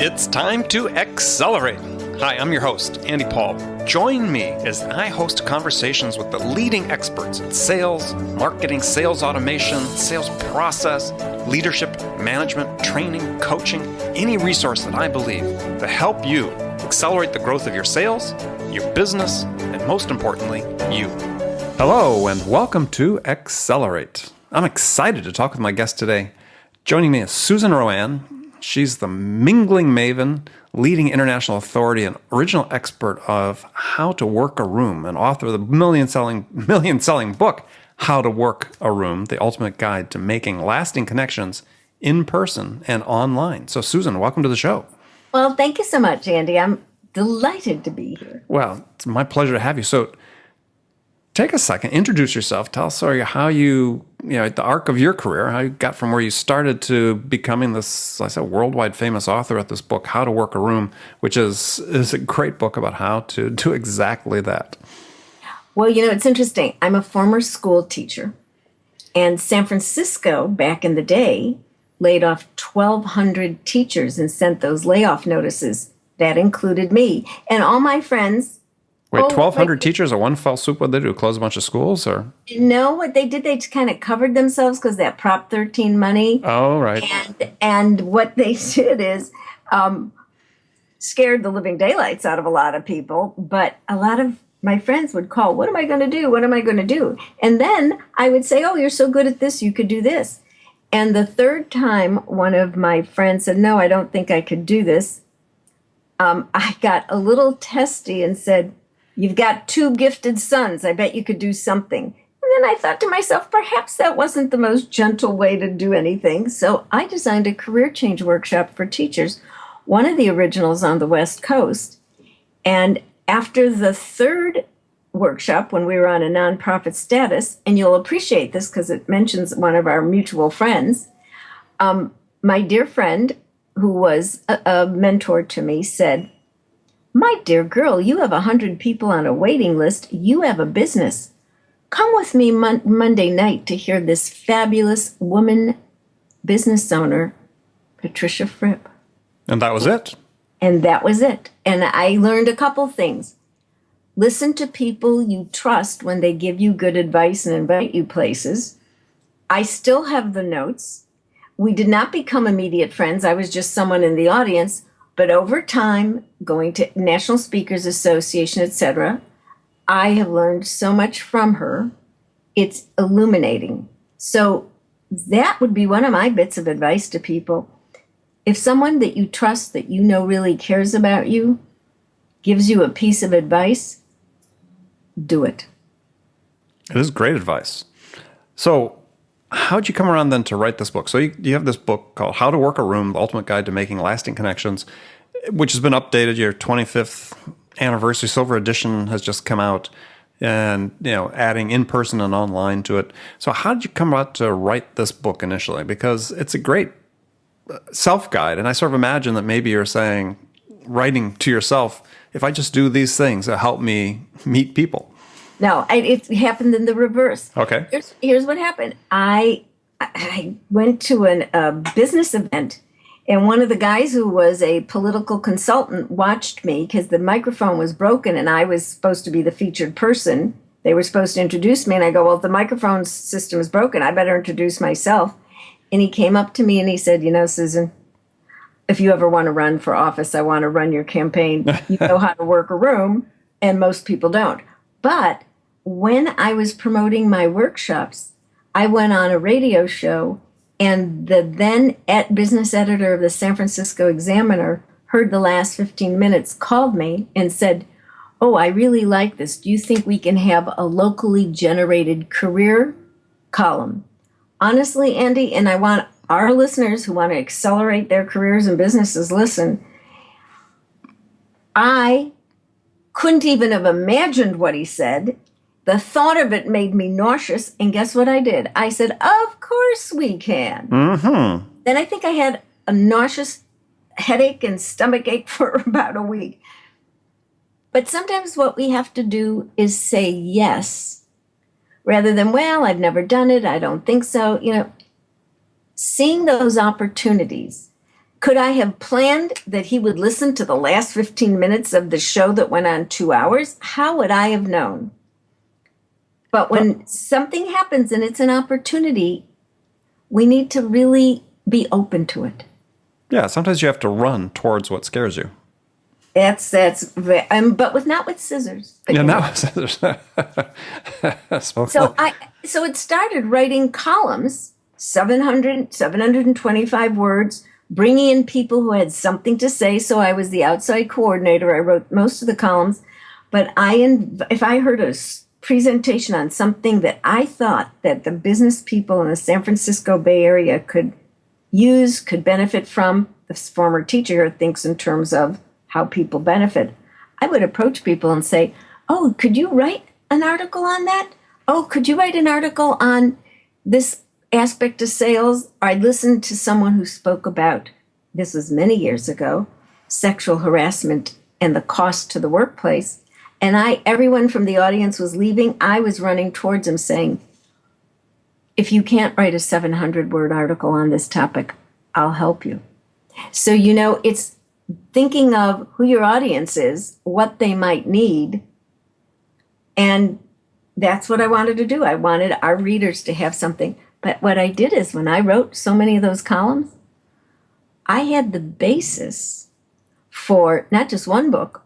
It's time to accelerate. Hi, I'm your host, Andy Paul. Join me as I host conversations with the leading experts in sales, marketing, sales automation, sales process, leadership, management, training, coaching, any resource that I believe to help you accelerate the growth of your sales, your business, and most importantly, you. Hello, and welcome to Accelerate. I'm excited to talk with my guest today. Joining me is Susan RoAne. She's the mingling maven, leading international authority, and original expert of how to work a room, and author of the million-selling book, How to Work a Room, the ultimate guide to making lasting connections in person and online. So, Susan, welcome to the show. Well, thank you so much, Andy. I'm delighted to be here. Well, it's my pleasure to have you. So, take a second, introduce yourself, tell us how you the arc of your career, how you got from where you started to becoming this, like I said, worldwide famous author of this book, How to Work a Room, which is a great book about how to do exactly that. Well, it's interesting. I'm a former school teacher, and San Francisco, back in the day, laid off 1,200 teachers and sent those layoff notices. That included me. And all my friends. Wait, 1,200 teachers at one fell swoop? What did they do? Close a bunch of schools, or? No, what they did, they just kind of covered themselves because that Prop 13 money. Oh, right. And what they did is scared the living daylights out of a lot of people. But a lot of my friends would call, what am I going to do? What am I going to do? And then I would say, oh, you're so good at this, you could do this. And the third time, one of my friends said, no, I don't think I could do this. I got a little testy and said, you've got 2 gifted sons. I bet you could do something. And then I thought to myself, perhaps that wasn't the most gentle way to do anything. So I designed a career change workshop for teachers, one of the originals on the West Coast. And after the third workshop, when we were on a nonprofit status, and you'll appreciate this because it mentions one of our mutual friends, my dear friend, who was a mentor to me, said, my dear girl, you have 100 people on a waiting list. You have a business. Come with me Monday night to hear this fabulous woman business owner, Patricia Fripp. And that was it? And that was it. And I learned a couple things. Listen to people you trust when they give you good advice and invite you places. I still have the notes. We did not become immediate friends. I was just someone in the audience. But over time, going to National Speakers Association, etc., I have learned so much from her. It's illuminating. So that would be one of my bits of advice to people. If someone that you trust, that you know really cares about you, gives you a piece of advice, do it. It is great advice. So how'd you come around then to write this book? So you have this book called How to Work a Room, the ultimate guide to making lasting connections, which has been updated. Your 25th anniversary silver edition has just come out, and adding in-person and online to it. So how did you come about to write this book initially? Because it's a great self-guide, and I sort of imagine that maybe you're saying, writing to yourself, if I just do these things, it'll help me meet people. No, it happened in the reverse. Okay. Here's what happened. I went to a business event, and one of the guys who was a political consultant watched me because the microphone was broken, and I was supposed to be the featured person. They were supposed to introduce me, and I go, well, if the microphone system is broken, I better introduce myself. And he came up to me and he said, Susan, if you ever want to run for office, I want to run your campaign. You know how to work a room, and most people don't. But when I was promoting my workshops, I went on a radio show, and the then business editor of the San Francisco Examiner heard the last 15 minutes, called me and said, oh, I really like this. Do you think we can have a locally generated career column? Honestly, Andy, and I want our listeners who want to accelerate their careers and businesses, listen, I couldn't even have imagined what he said. The thought of it made me nauseous. And guess what I did? I said, of course we can. Mm-hmm. Then I think I had a nauseous headache and stomach ache for about a week. But sometimes what we have to do is say yes, rather than, well, I've never done it. I don't think so. Seeing those opportunities Could I have planned that he would listen to the last 15 minutes of the show that went on 2 hours? How would I have known? But when something happens and it's an opportunity, we need to really be open to it. Yeah, sometimes you have to run towards what scares you. But not with scissors. Yeah, not with scissors. So it started writing columns, 725 words, bringing in people who had something to say. So I was the outside coordinator. I wrote most of the columns, but if I heard a presentation on something that I thought that the business people in the San Francisco Bay Area could use, could benefit from, the former teacher here thinks in terms of how people benefit, I would approach people and say, oh, could you write an article on that? Oh, could you write an article on this aspect of sales? I listened to someone who spoke about, this was many years ago, sexual harassment and the cost to the workplace. And everyone from the audience was leaving. I was running towards him saying, if you can't write a 700-word article on this topic, I'll help you. So, it's thinking of who your audience is, what they might need. And that's what I wanted to do. I wanted our readers to have something. But what I did is when I wrote so many of those columns, I had the basis for not just one book,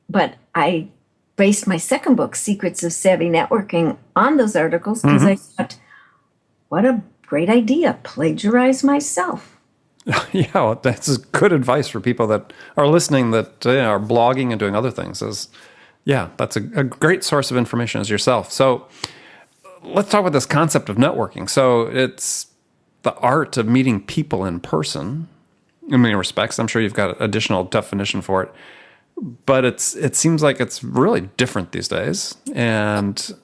but I based my second book, Secrets of Savvy Networking, on those articles because I thought, what a great idea, plagiarize myself. Yeah, well, that's good advice for people that are listening that are blogging and doing other things. That's a great source of information as yourself. So let's talk about this concept of networking. So it's the art of meeting people in person in many respects. I'm sure you've got an additional definition for it. But it seems like it's really different these days. And,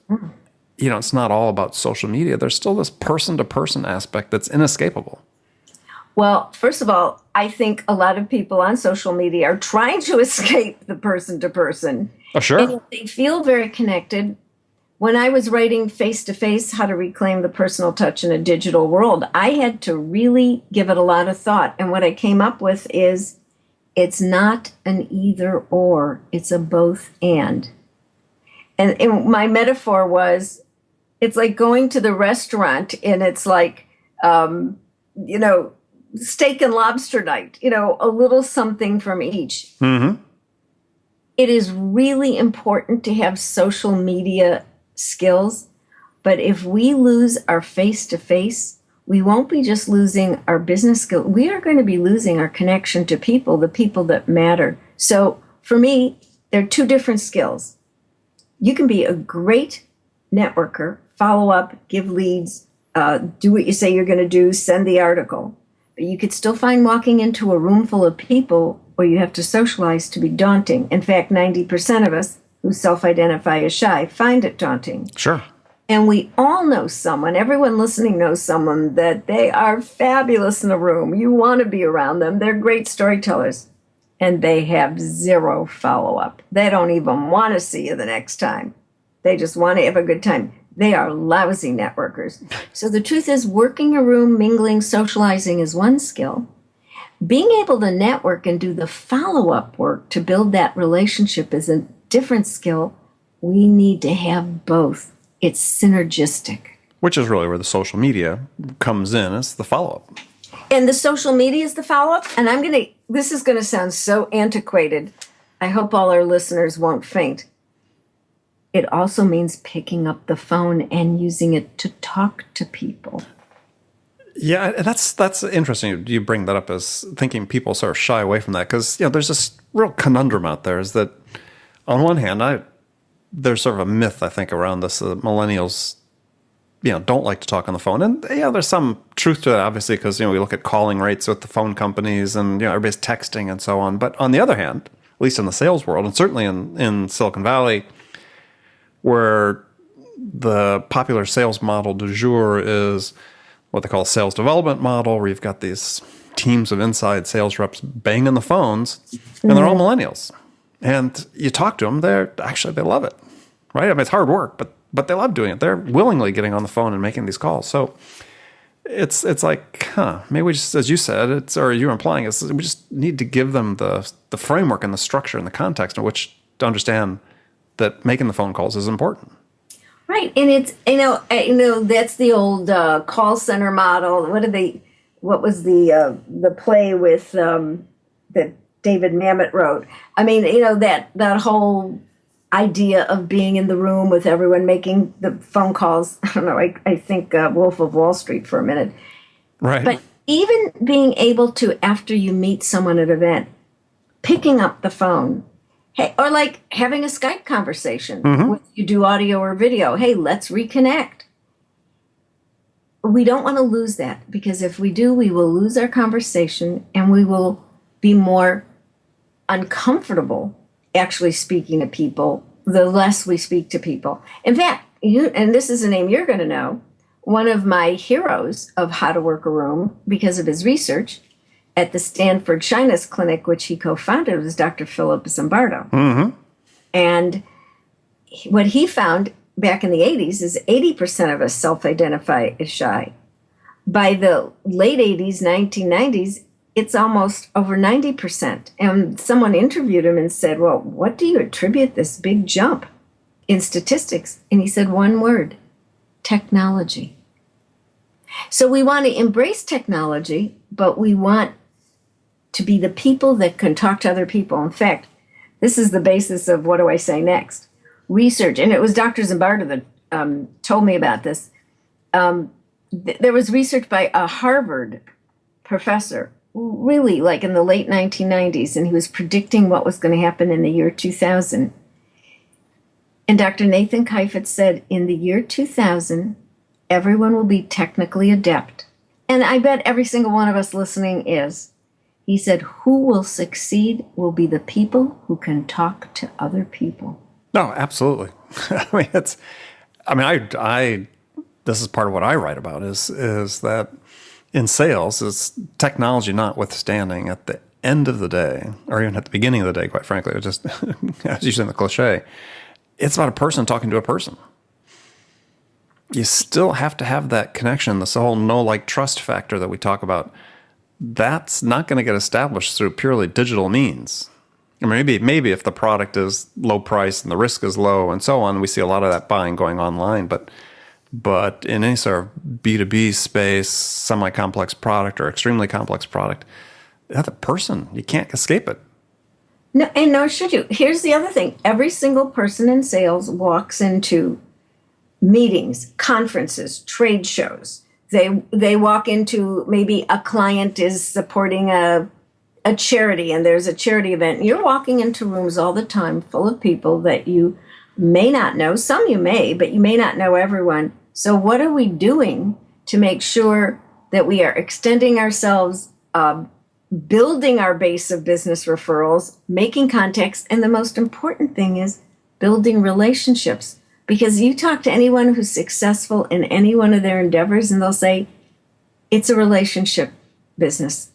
it's not all about social media. There's still this person-to-person aspect that's inescapable. Well, first of all, I think a lot of people on social media are trying to escape the person-to-person. Oh, sure. And they feel very connected. When I was writing Face-to-Face, How to Reclaim the Personal Touch in a Digital World, I had to really give it a lot of thought. And what I came up with is, it's not an either or, it's a both and. And my metaphor was, it's like going to the restaurant and it's like, steak and lobster night, a little something from each. Mm-hmm. It is really important to have social media skills, but if we lose our face-to-face, we won't be just losing our business skill. We are going to be losing our connection to people, the people that matter. So for me, there are two different skills. You can be a great networker, follow up, give leads, do what you say you're going to do, send the article. But you could still find walking into a room full of people where you have to socialize to be daunting. In fact, 90% of us who self-identify as shy find it daunting. Sure. And we all know someone, everyone listening knows someone that they are fabulous in a room. You want to be around them. They're great storytellers. And they have zero follow-up. They don't even want to see you the next time. They just want to have a good time. They are lousy networkers. So the truth is, working a room, mingling, socializing is one skill. Being able to network and do the follow-up work to build that relationship is a different skill. We need to have both. It's synergistic. Which is really where the social media comes in, is the follow-up. And the social media is the follow-up. And this is going to sound so antiquated. I hope all our listeners won't faint. It also means picking up the phone and using it to talk to people. Yeah, that's interesting. You bring that up as thinking people sort of shy away from that because there's this real conundrum out there. Is that on one hand, there's sort of a myth I think around this that millennials, don't like to talk on the phone, and there's some truth to that obviously because we look at calling rates with the phone companies and everybody's texting and so on. But on the other hand, at least in the sales world and certainly in Silicon Valley, where the popular sales model du jour is what they call a sales development model, where you've got these teams of inside sales reps banging the phones, and they're all millennials. And you talk to them, they love it, right? I mean, it's hard work, but they love doing it. They're willingly getting on the phone and making these calls. So it's like, maybe we just, as you said, or you were implying, we just need to give them the framework and the structure and the context in which to understand that making the phone calls is important. Right, and it's that's the old call center model. What was the play with that David Mamet wrote? I mean, that whole idea of being in the room with everyone making the phone calls. I don't know. I think Wolf of Wall Street for a minute. Right. But even being able to, after you meet someone at an event, picking up the phone. Hey, or like having a Skype conversation, whether you do audio or video. Hey, let's reconnect. We don't want to lose that, because if we do, we will lose our conversation and we will be more uncomfortable actually speaking to people the less we speak to people. In fact, and this is a name you're going to know, one of my heroes of how to work a room because of his research at the Stanford Shyness Clinic, which he co-founded, was Dr. Philip Zimbardo. And what he found back in the 80s is 80% of us self-identify as shy. By the late 80s, 1990s, it's almost over 90%. And someone interviewed him and said, well, what do you attribute this big jump in statistics? And he said one word: technology. So we want to embrace technology, but we want to be the people that can talk to other people. In fact, this is the basis of what do I say next? Research, and it was Dr. Zimbardo that told me about this. There was research by a Harvard professor, really like in the late 1990s, and he was predicting what was going to happen in the year 2000. And Dr. Nathan Keifetz said, in the year 2000, everyone will be technically adept. And I bet every single one of us listening is. He said, who will succeed will be the people who can talk to other people. No, absolutely. This is part of what I write about is that in sales, is technology notwithstanding, at the end of the day, or even at the beginning of the day, quite frankly, it just, as you say in the cliche, it's about a person talking to a person. You still have to have that connection, this whole trust factor that we talk about. That's not going to get established through purely digital means. I mean, maybe if the product is low price and the risk is low and so on, we see a lot of that buying going online. But in any sort of B2B space, semi-complex product or extremely complex product, that's a person. You can't escape it. No, and nor should you. Here's the other thing. Every single person in sales walks into meetings, conferences, trade shows. They walk into, maybe a client is supporting a charity and there's a charity event. You're walking into rooms all the time full of people that you may not know. Some you may, but you may not know everyone. So what are we doing to make sure that we are extending ourselves, building our base of business referrals, making contacts, and the most important thing is building relationships? Because you talk to anyone who's successful in any one of their endeavors, and they'll say, it's a relationship business.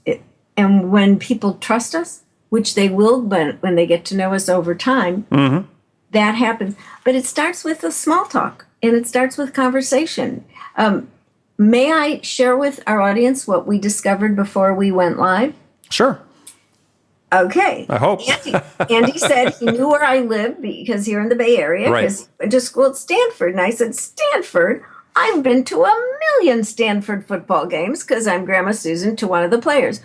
And when people trust us, which they will when they get to know us over time, that happens. But it starts with a small talk, and it starts with conversation. May I share with our audience what we discovered before we went live? Sure. Okay. I hope. Andy said he knew where I live because here in the Bay Area, because he went to school at Stanford. And I said, Stanford? I've been to 1,000,000 Stanford football games because I'm Grandma Susan to one of the players.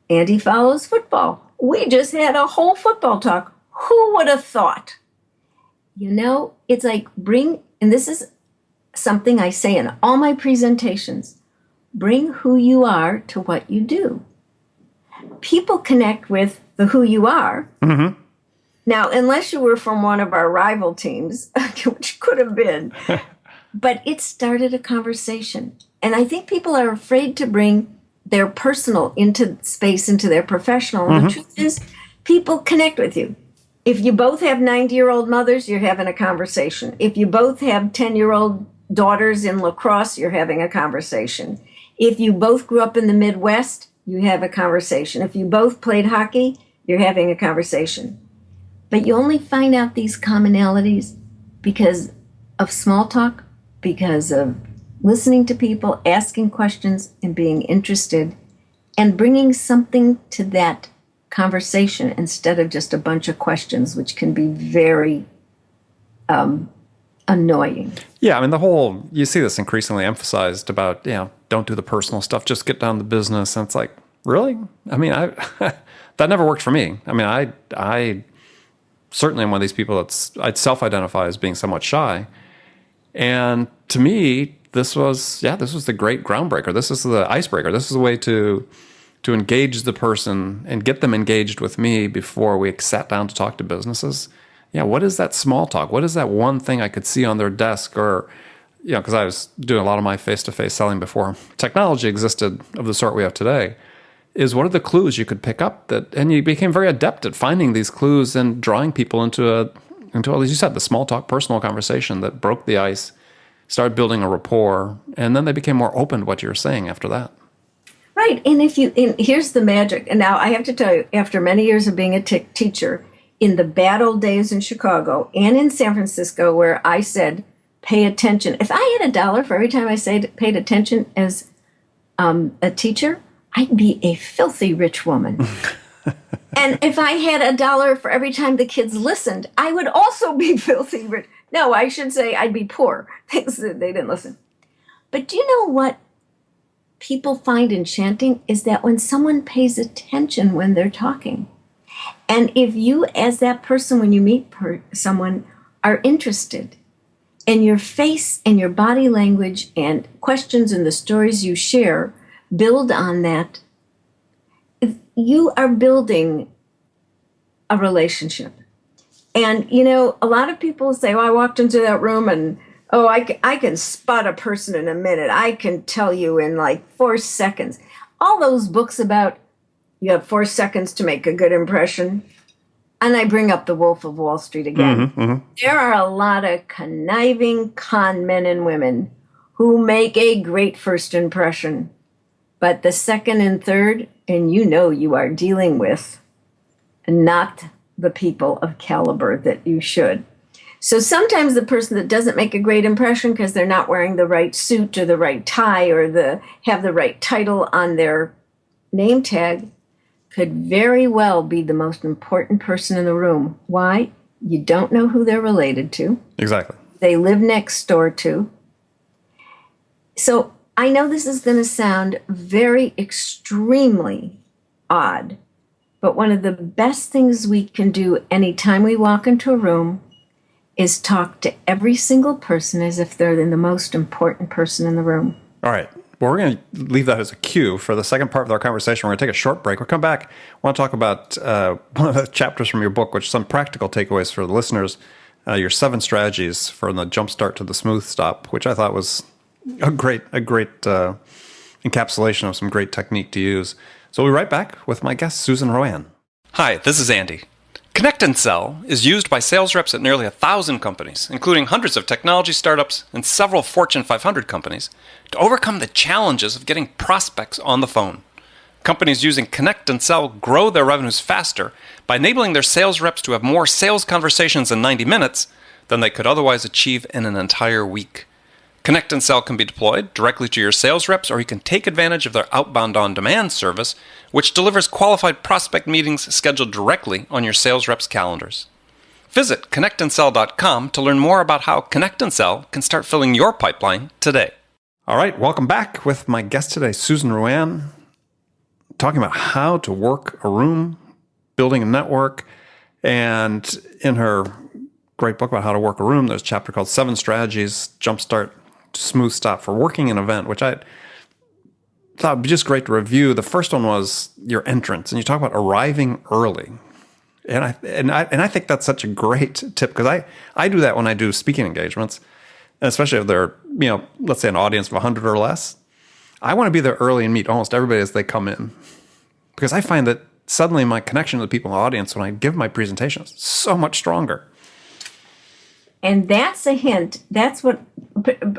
Andy follows football. We just had a whole football talk. Who would have thought? It's like and this is something I say in all my presentations, bring who you are to what you do. People connect with the who you are. Now, unless you were from one of our rival teams, which could have been, but it started a conversation. And I think people are afraid to bring their personal into space, into their professional. And the truth is, people connect with you. If you both have 90-year-old mothers, you're having a conversation. If you both have 10-year-old daughters in lacrosse, you're having a conversation. If you both grew up in the Midwest, you have a conversation. If you both played hockey, you're having a conversation. But you only find out these commonalities because of small talk, because of listening to people, asking questions, and being interested, and bringing something to that conversation instead of just a bunch of questions, which can be very annoying. Yeah, I mean, you see this increasingly emphasized about, don't do the personal stuff, just get down to business. And it's like, really? I mean, that never worked for me. I mean, I certainly am one of these people I'd self-identify as being somewhat shy. And to me, this was the great groundbreaker. This is the icebreaker. This is a way to engage the person and get them engaged with me before we sat down to talk to businesses. Yeah, what is that small talk? What is that one thing I could see on their desk? Or, because I was doing a lot of my face-to-face selling before technology existed of the sort we have today, is what are the clues you could pick up and you became very adept at finding these clues and drawing people into as you said, the small talk, personal conversation that broke the ice, started building a rapport, and then they became more open to what you were saying after that. Right, and here's the magic. And now I have to tell you, after many years of being a teacher, in the bad old days in Chicago and in San Francisco, where I said, pay attention. If I had $1 for every time I paid attention as a teacher, I'd be a filthy rich woman. And if I had $1 for every time the kids listened, I would also be filthy rich. No, I should say I'd be poor. They didn't listen. But do you know what people find enchanting is that when someone pays attention when they're talking. And if you, as that person, when you meet someone, are interested, and your face and your body language and questions and the stories you share build on that, you are building a relationship. And, a lot of people say, I walked into that room and, I can spot a person in a minute. I can tell you in like 4 seconds. All those books about you have 4 seconds to make a good impression. And I bring up The Wolf of Wall Street again. Mm-hmm, mm-hmm. There are a lot of conniving con men and women who make a great first impression. But the second and third, and you are dealing with not the people of caliber that you should. So sometimes the person that doesn't make a great impression because they're not wearing the right suit or the right tie or have the right title on their name tag could very well be the most important person in the room. Why? You don't know who they're related to. Exactly. They live next door to. So I know this is going to sound very extremely odd, but one of the best things we can do anytime we walk into a room is talk to every single person as if they're the most important person in the room. All right. Well, we're going to leave that as a cue for the second part of our conversation. We're going to take a short break. We'll come back. I want to talk about one of the chapters from your book, which is some practical takeaways for the listeners, your 7 strategies for the jump start to the smooth stop, which I thought was a great encapsulation of some great technique to use. So we'll be right back with my guest, Susan RoAne. Hi, this is Andy. Connect and Sell is used by sales reps at nearly 1,000 companies, including hundreds of technology startups and several Fortune 500 companies, to overcome the challenges of getting prospects on the phone. Companies using Connect and Sell grow their revenues faster by enabling their sales reps to have more sales conversations in 90 minutes than they could otherwise achieve in an entire week. Connect and Sell can be deployed directly to your sales reps, or you can take advantage of their outbound on-demand service, which delivers qualified prospect meetings scheduled directly on your sales reps' calendars. Visit connectandsell.com to learn more about how Connect and Sell can start filling your pipeline today. All right, welcome back with my guest today, Susan RoAne, talking about how to work a room, building a network, and in her great book about how to work a room, there's a chapter called 7 Strategies, Jumpstart to Smooth Stop for Working an Event, which I thought would be just great to review. The first one was your entrance, and you talk about arriving early. And I think that's such a great tip, because I do that when I do speaking engagements, especially if they're, let's say an audience of 100 or less. I want to be there early and meet almost everybody as they come in, because I find that suddenly my connection to the people in the audience when I give my presentation is so much stronger. And that's a hint. That's what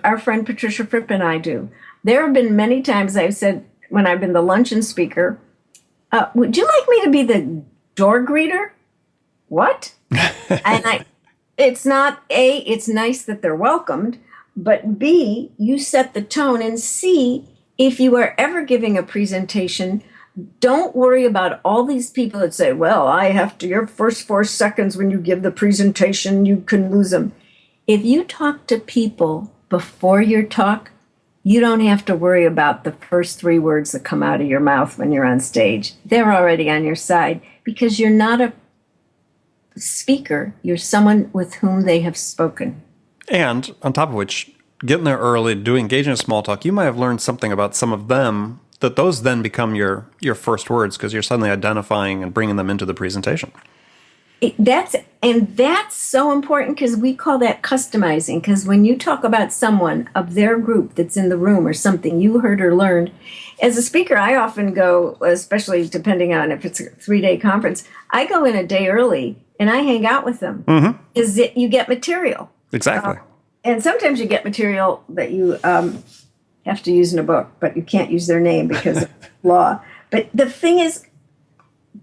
our friend Patricia Fripp and I do. There have been many times I've said, when I've been the luncheon speaker, would you like me to be the door greeter? What? And it's not, it's nice that they're welcomed, but B, you set the tone, and C, if you are ever giving a presentation, don't worry about all these people that say, well, I have to, your first 4 seconds when you give the presentation, you can lose them. If you talk to people before your talk, you don't have to worry about the first 3 words that come out of your mouth when you're on stage. They're already on your side because you're not a speaker. You're someone with whom they have spoken. And on top of which, getting there early, engaging in small talk, you might have learned something about some of them that those then become your first words because you're suddenly identifying and bringing them into the presentation. That's so important because we call that customizing. Because when you talk about someone of their group that's in the room or something you heard or learned, as a speaker, I often go, especially depending on if it's a 3-day conference, I go in a day early and I hang out with them. Mm-hmm. Is it you get material? Exactly. And sometimes you get material that you have to use in a book, but you can't use their name because of law. But the thing is,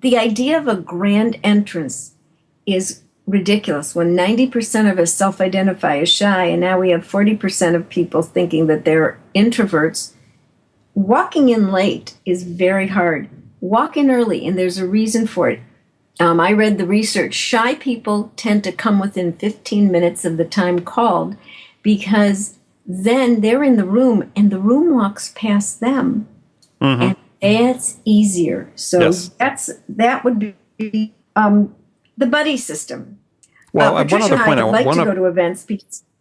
the idea of a grand entrance is ridiculous when 90% of us self-identify as shy, and now we have 40% of people thinking that they're introverts. Walking in late is very hard. Walk in early, and there's a reason for it. I read the research. Shy people tend to come within 15 minutes of the time called because then they're in the room and the room walks past them. Mm-hmm. And that's easier. So yes. that would be the buddy system. Well, Patricia one other point I would like to go to events.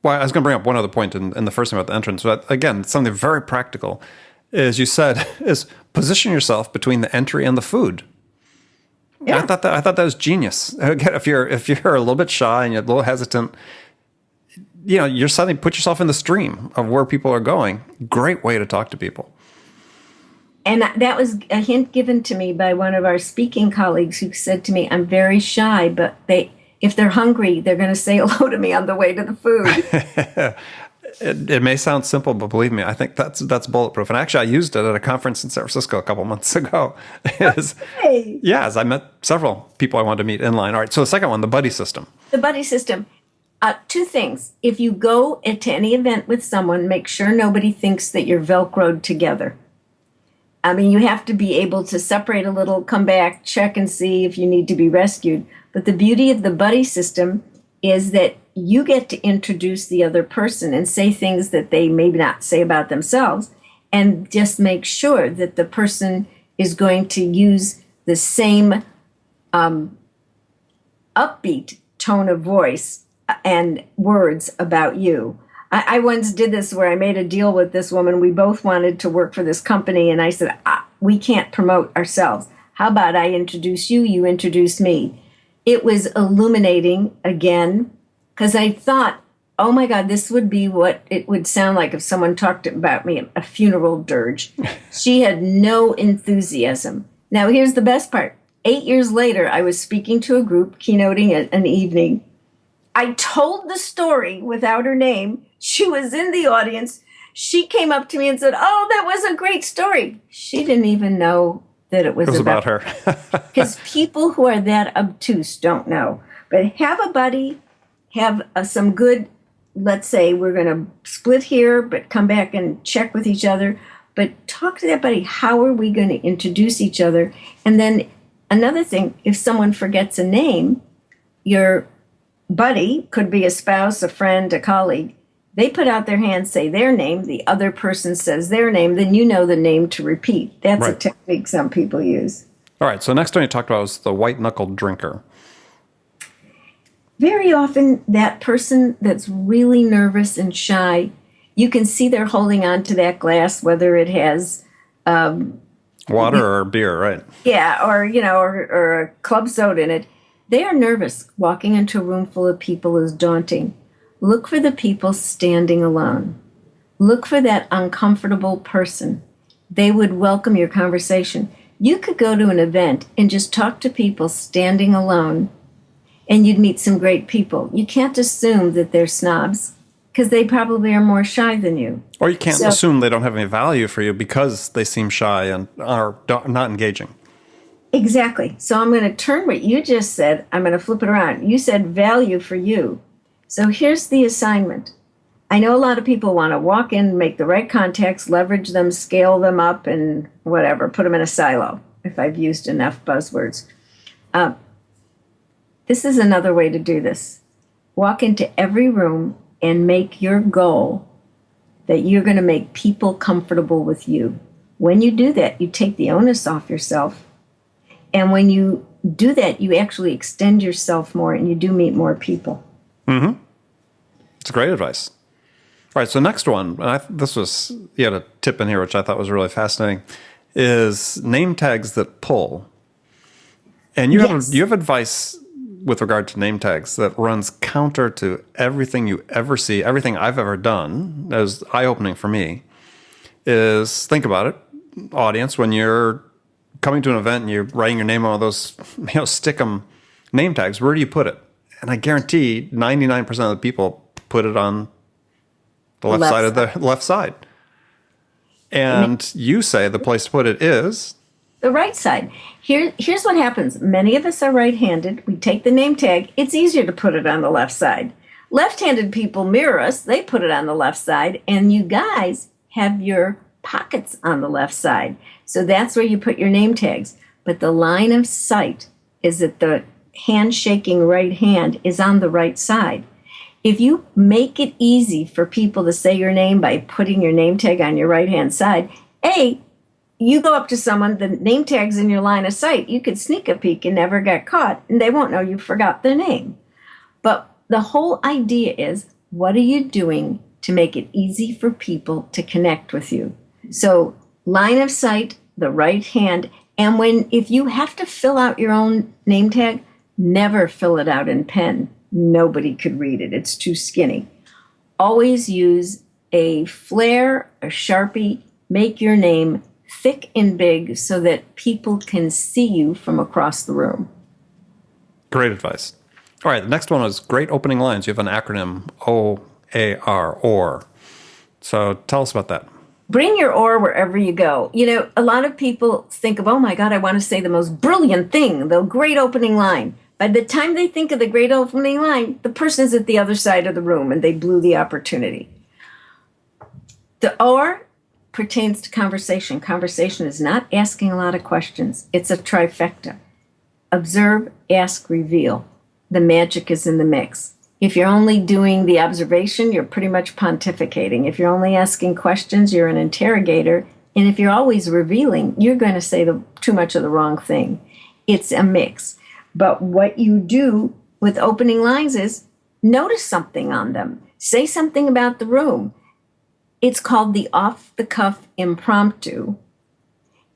Well, I was going to bring up one other point in the first thing about the entrance. But again, something very practical, as you said, is position yourself between the entry and the food. Yeah. I thought that was genius. Again, if you're a little bit shy and you're a little hesitant, you're suddenly put yourself in the stream of where people are going. Great way to talk to people. And that was a hint given to me by one of our speaking colleagues who said to me, I'm very shy, but if they're hungry, they're going to say hello to me on the way to the food. It may sound simple, but believe me, I think that's bulletproof. And actually, I used it at a conference in San Francisco a couple months ago. As I met several people I wanted to meet in line. All right, so the second one, the buddy system. The buddy system. 2 things. If you go to any event with someone, make sure nobody thinks that you're Velcroed together. I mean, you have to be able to separate a little, come back, check and see if you need to be rescued. But the beauty of the buddy system is that you get to introduce the other person and say things that they maybe not say about themselves, and just make sure that the person is going to use the same upbeat tone of voice and words about you. I once did this where I made a deal with this woman. We both wanted to work for this company, and I said, we can't promote ourselves. How about I introduce you, you introduce me? It was illuminating again, because I thought, oh my God, this would be what it would sound like if someone talked about me at a funeral dirge. She had no enthusiasm. Now, here's the best part. 8 years later, I was speaking to a group, keynoting at an evening. I told the story without her name. She was in the audience. She came up to me and said, oh, that was a great story. She didn't even know that it was about her. Because people who are that obtuse don't know. But have a buddy, have some good, let's say we're going to split here, but come back and check with each other. But talk to that buddy. How are we going to introduce each other? And then another thing, if someone forgets a name, your buddy, could be a spouse, a friend, a colleague, they put out their hand, say their name, the other person says their name, then you know the name to repeat. That's right. A technique some people use. All right, so next one you talked about was the white-knuckled drinker. Very often, that person that's really nervous and shy, you can see they're holding on to that glass, whether it has water or beer, right? Yeah, or a club soda in it. They are nervous. Walking into a room full of people is daunting. Look for the people standing alone. Look for that uncomfortable person. They would welcome your conversation. You could go to an event and just talk to people standing alone, and you'd meet some great people. You can't assume that they're snobs, because they probably are more shy than you. Or you can't assume they don't have any value for you because they seem shy and are not engaging. Exactly. So I'm going to turn what you just said, I'm going to flip it around. You said value for you. So here's the assignment. I know a lot of people want to walk in, make the right contacts, leverage them, scale them up, and whatever, put them in a silo, if I've used enough buzzwords. This is another way to do this. Walk into every room and make your goal that you're going to make people comfortable with you. When you do that, you take the onus off yourself. And when you do that, you actually extend yourself more and you do meet more people. Mm-hmm. It's great advice. All right, so next one, you had a tip in here which I thought was really fascinating, is name tags that pull. And you have advice with regard to name tags that runs counter to everything you ever see, everything I've ever done. That was eye-opening for me. Is think about it, audience, when you're coming to an event and you're writing your name on those, stick 'em name tags, where do you put it? And I guarantee 99% of the people put it on the left side of the left side. And you say the place to put it is the right side. Here's what happens. Many of us are right-handed. We take the name tag. It's easier to put it on the left side. Left-handed people mirror us. They put it on the left side. And you guys have your pockets on the left side. So that's where you put your name tags. But the line of sight is that the handshaking right hand is on the right side. If you make it easy for people to say your name by putting your name tag on your right-hand side, you go up to someone, the name tag's in your line of sight. You could sneak a peek and never get caught, and they won't know you forgot their name. But the whole idea is, what are you doing to make it easy for people to connect with you? So line of sight, the right hand, and if you have to fill out your own name tag, never fill it out in pen. Nobody could read it. It's too skinny. Always use a flare, a Sharpie, make your name thick and big so that people can see you from across the room. great advice. All right, the next one is great opening lines. You have an acronym, OAR, OR. So tell us about that. Bring your or wherever you go. A lot of people think of, oh my God, I want to say the most brilliant thing, the great opening line. By the time they think of the great opening line, the person's at the other side of the room and they blew the opportunity. The or pertains to conversation. Conversation is not asking a lot of questions. It's a trifecta. Observe, ask, reveal. The magic is in the mix. If you're only doing the observation, you're pretty much pontificating. If you're only asking questions, you're an interrogator. And if you're always revealing, you're going to say too much of the wrong thing. It's a mix. But what you do with opening lines is notice something on them. Say something about the room. It's called the off-the-cuff impromptu.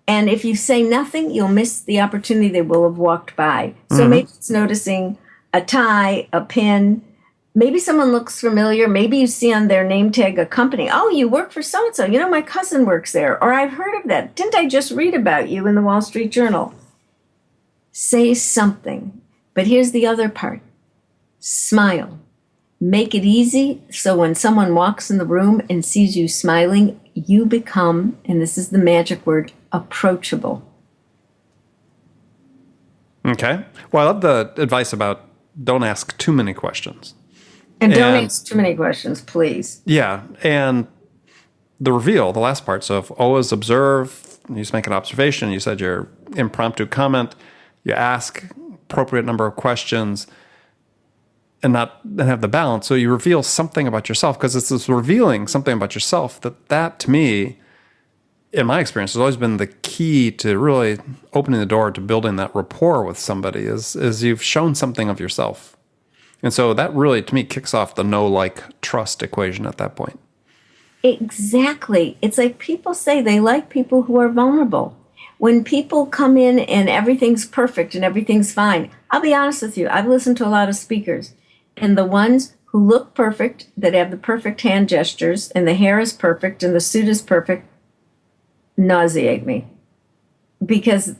And if you say nothing, you'll miss the opportunity they will have walked by. So maybe it's noticing a tie, a pin. Maybe someone looks familiar. Maybe you see on their name tag a company. Oh, you work for so-and-so. My cousin works there. Or I've heard of that. Didn't I just read about you in the Wall Street Journal? Say something. But here's the other part. Smile. Make it easy so when someone walks in the room and sees you smiling, you become, and this is the magic word, approachable. Okay. Well, I love the advice about don't ask too many questions. And don't ask too many questions, please. Yeah. And the reveal, the last part. So if always observe, you just make an observation, you said your impromptu comment, you ask appropriate number of questions and have the balance. So you reveal something about yourself because it's this revealing something about yourself that to me, in my experience, has always been the key to really opening the door to building that rapport with somebody is you've shown something of yourself. And so that really, to me, kicks off the know, like, trust equation at that point. Exactly. It's like people say they like people who are vulnerable. When people come in and everything's perfect and everything's fine, I'll be honest with you, I've listened to a lot of speakers, and the ones who look perfect, that have the perfect hand gestures, and the hair is perfect, and the suit is perfect, nauseate me. Because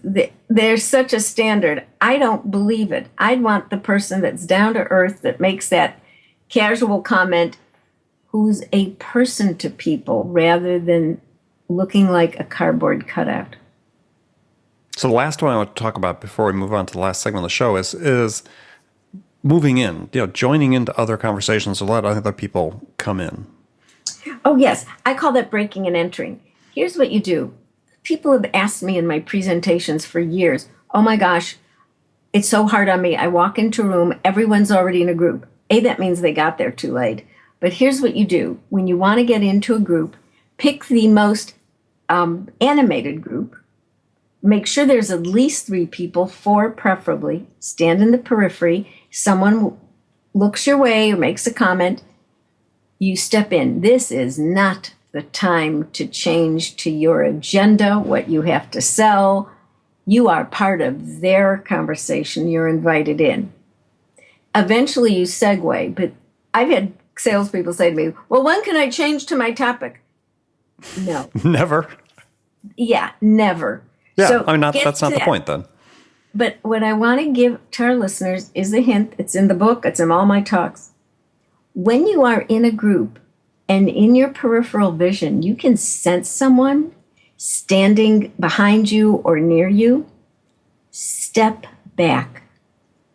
there's such a standard. I don't believe it. I'd want the person that's down to earth, that makes that casual comment, who's a person to people, rather than looking like a cardboard cutout. So the last one I want to talk about before we move on to the last segment of the show is moving in, joining into other conversations to let other people come in. Oh, yes. I call that breaking and entering. Here's what you do. People have asked me in my presentations for years, oh my gosh, it's so hard on me. I walk into a room, everyone's already in a group. That means they got there too late. But here's what you do. When you want to get into a group, pick the most animated group. Make sure there's at least 3 people, 4 preferably. Stand in the periphery. Someone looks your way or makes a comment. You step in. This is not the time to change to your agenda, what you have to sell. You are part of their conversation. You're invited in. Eventually you segue, but I've had salespeople say to me, well, when can I change to my topic? No. Never. Yeah, never. Yeah, So that's not the point then. But what I want to give to our listeners is a hint. It's in the book. It's in all my talks. When you are in a group and in your peripheral vision, you can sense someone standing behind you or near you. Step back.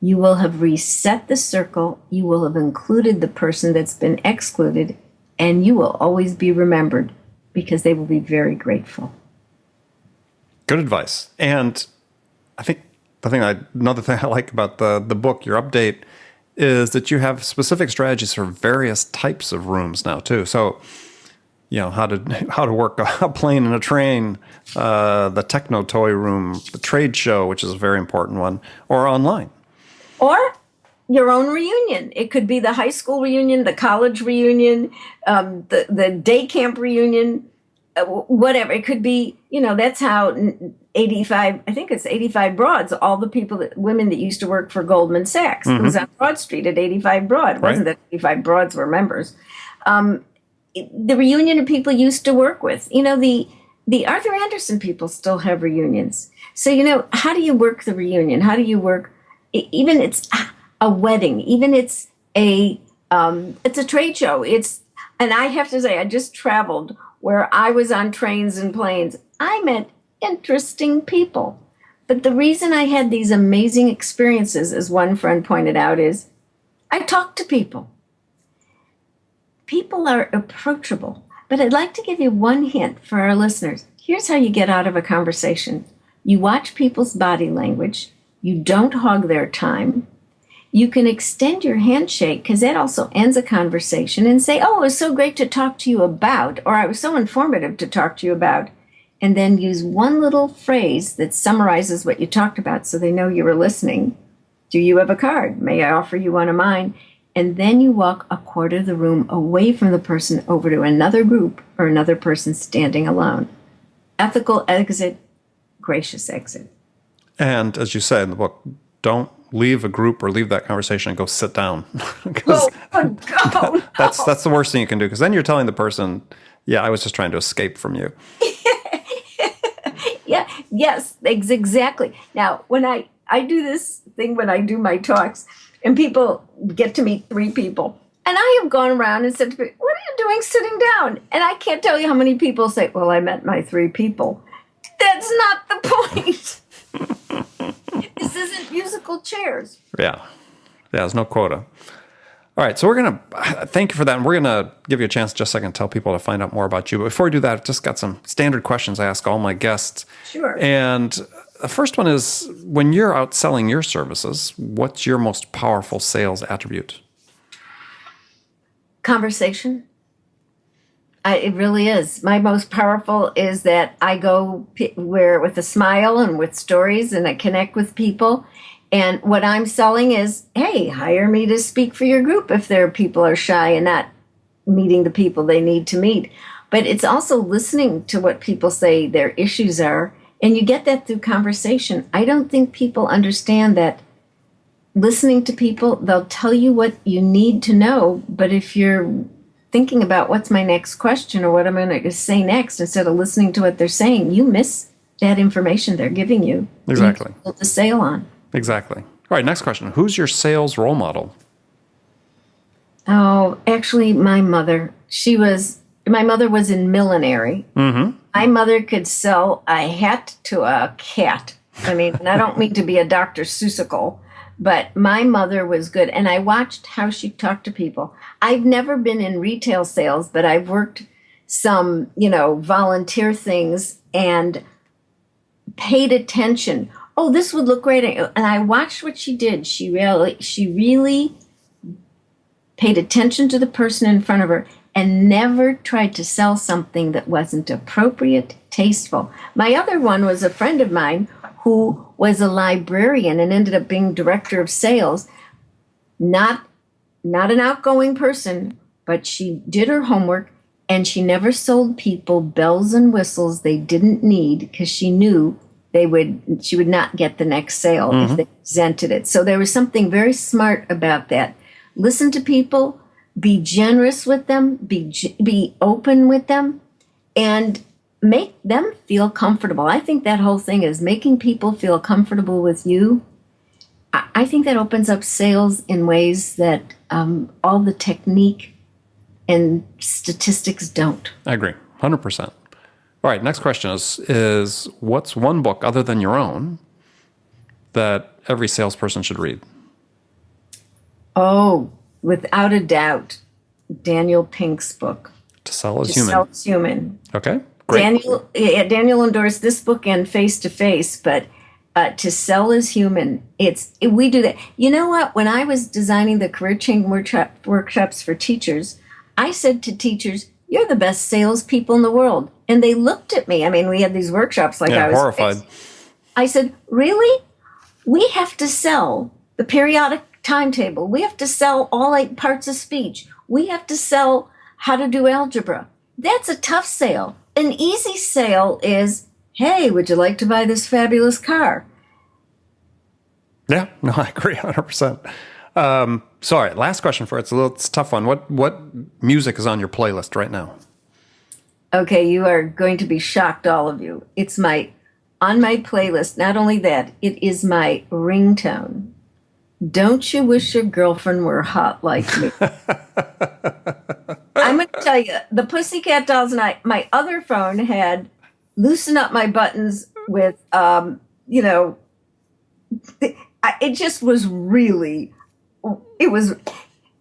You will have reset the circle. You will have included the person that's been excluded, and you will always be remembered because they will be very grateful. Good advice. And I think another thing I like about the book, your update, is that you have specific strategies for various types of rooms now too. So, how to work a plane and a train, the techno toy room, the trade show, which is a very important one, or online. Or your own reunion. It could be the high school reunion, the college reunion, the day camp reunion, whatever. It could be, that's how 85, I think it's 85 Broads, all the women that used to work for Goldman Sachs. Mm-hmm. It was on Broad Street at 85 Broad. It wasn't that 85 Broads were members. The reunion of people used to work with. The Arthur Anderson people still have reunions. So, how do you work the reunion? How do you work, even it's a wedding, even it's a trade show. And I have to say, I just traveled where I was on trains and planes. I met interesting people. But the reason I had these amazing experiences, as one friend pointed out, is I talked to people. People are approachable. But I'd like to give you one hint for our listeners. Here's how you get out of a conversation. You watch people's body language. You don't hog their time. You can extend your handshake, because that also ends a conversation, and say, oh, it was so great to talk to you about, or I was so informative to talk to you about, and then use one little phrase that summarizes what you talked about so they know you were listening. Do you have a card? May I offer you one of mine? And then you walk a quarter of the room away from the person over to another group or another person standing alone. Ethical exit, gracious exit. And as you say in the book, don't leave a group or leave that conversation and go sit down. That's the worst thing you can do, because then you're telling the person, I was just trying to escape from you. Yes, exactly. Now, when I do this thing, when I do my talks, and people get to meet 3 people, and I have gone around and said to people, what are you doing sitting down? And I can't tell you how many people say, well, I met my 3 people. That's not the point. This isn't musical chairs. Yeah, there's no quota. All right, so we're going to thank you for that, and we're going to give you a chance just a second to tell people to find out more about you. But before we do that, I've just got some standard questions I ask all my guests. Sure. And the first one is, when you're out selling your services, what's your most powerful sales attribute? Conversation. It really is. My most powerful is that I go where with a smile and with stories, and I connect with people. And what I'm selling is, hey, hire me to speak for your group if their people are shy and not meeting the people they need to meet. But it's also listening to what people say their issues are. And you get that through conversation. I don't think people understand that listening to people, they'll tell you what you need to know. But if you're thinking about what's my next question or what I'm going to say next, instead of listening to what they're saying, you miss that information they're giving you. Exactly. You build the sale on. Exactly. All right, next question. Who's your sales role model? Oh, actually, my mother. My mother was in millinery. Mm-hmm. My mother could sell a hat to a cat. I mean, I don't mean to be a Dr. Seussical, But my mother was good, and I watched how she talked to people. I've never been in retail sales, but I've worked some, volunteer things and paid attention. Oh, this would look great. And I watched what she did. She really paid attention to the person in front of her and never tried to sell something that wasn't appropriate, tasteful. My other one was a friend of mine who was a librarian and ended up being director of sales. Not an outgoing person, but she did her homework, and she never sold people bells and whistles they didn't need because she knew she would not get the next sale if they presented it. So there was something very smart about that. Listen to people, be generous with them, be open with them, and make them feel comfortable. I think that whole thing is making people feel comfortable with you. I think that opens up sales in ways that all the technique and statistics don't. I agree, 100%. All right, next question is what's one book other than your own that every salesperson should read? Oh, without a doubt, Daniel Pink's book. To Sell is Human. To Sell is Human. Okay, great. Daniel endorsed this book and Face to Face, but To Sell is Human. We do that. You know what? When I was designing the career change workshops for teachers, I said to teachers, "You're the best salespeople in the world." And they looked at me. I mean, we had these workshops I was horrified. I said, "Really? We have to sell the periodic timetable. We have to sell all 8 parts of speech. We have to sell how to do algebra. That's a tough sale. An easy sale is, hey, would you like to buy this fabulous car?" Yeah, no, I agree 100%. Sorry, last question for it. It's a tough one. What music is on your playlist right now? Okay, you are going to be shocked, all of you. It's on my playlist. Not only that, it is my ringtone. Don't you wish your girlfriend were hot like me? I'm going to tell you, the Pussycat Dolls and my other phone had Loosen Up My Buttons with, it just was really,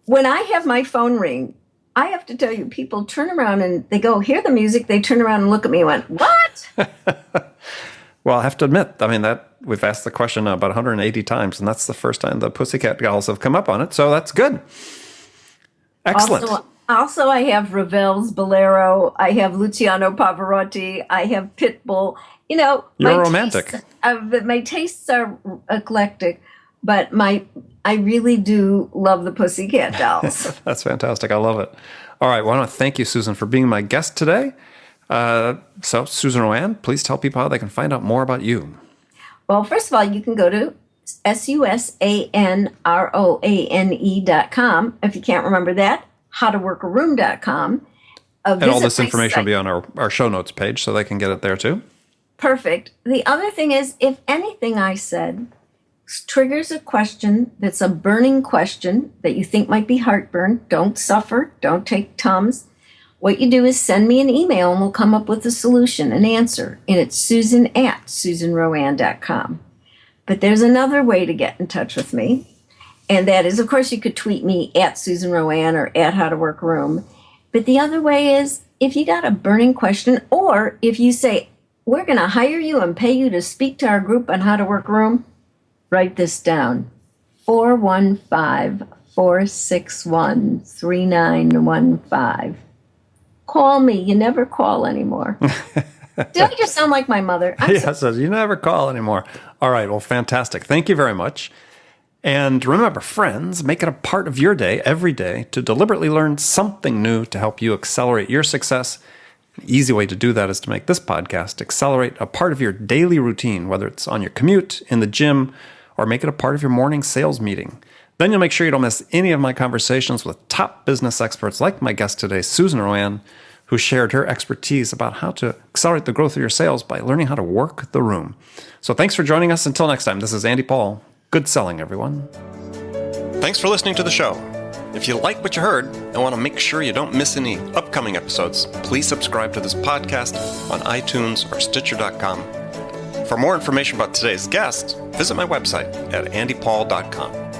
when I have my phone ring, I have to tell you, people turn around and they go, hear the music, they turn around and look at me and went, what? Well, I have to admit, we've asked the question about 180 times, and that's the first time the Pussycat Dolls have come up on it, so that's good. Excellent. Also, I have Ravel's Bolero, I have Luciano Pavarotti, I have Pitbull. You're romantic. My tastes are eclectic, but I really do love the Pussycat Dolls. That's fantastic. I love it. All right. Well, I want to thank you, Susan, for being my guest today. So, Susan RoAne, please tell people how they can find out more about you. Well, first of all, you can go to susanroane.com. If you can't remember that, howtoworkaroom.com. And all this information will be on our show notes page, so they can get it there too. Perfect. The other thing is, if anything I said triggers a question that's a burning question that you think might be heartburn, don't suffer, don't take Tums. What you do is send me an email and we'll come up with a solution, an answer. And it's susan@susanroane.com. But there's another way to get in touch with me. And that is, of course, you could tweet me at Susan RoAne or at How to Work Room. But the other way is, if you got a burning question, or if you say, we're going to hire you and pay you to speak to our group on How to Work Room, write this down. 415-461-3915. Call me. You never call anymore. Do I just sound like my mother? Yes, you never call anymore. All right. Well, fantastic. Thank you very much. And remember, friends, make it a part of your day every day to deliberately learn something new to help you accelerate your success. An easy way to do that is to make this podcast accelerate a part of your daily routine, whether it's on your commute, in the gym, or make it a part of your morning sales meeting. Then you'll make sure you don't miss any of my conversations with top business experts like my guest today, Susan RoAne, who shared her expertise about how to accelerate the growth of your sales by learning how to work the room. So thanks for joining us. Until next time, this is Andy Paul. Good selling, everyone. Thanks for listening to the show. If you like what you heard and want to make sure you don't miss any upcoming episodes, please subscribe to this podcast on iTunes or Stitcher.com. For more information about today's guest, visit my website at andypaul.com.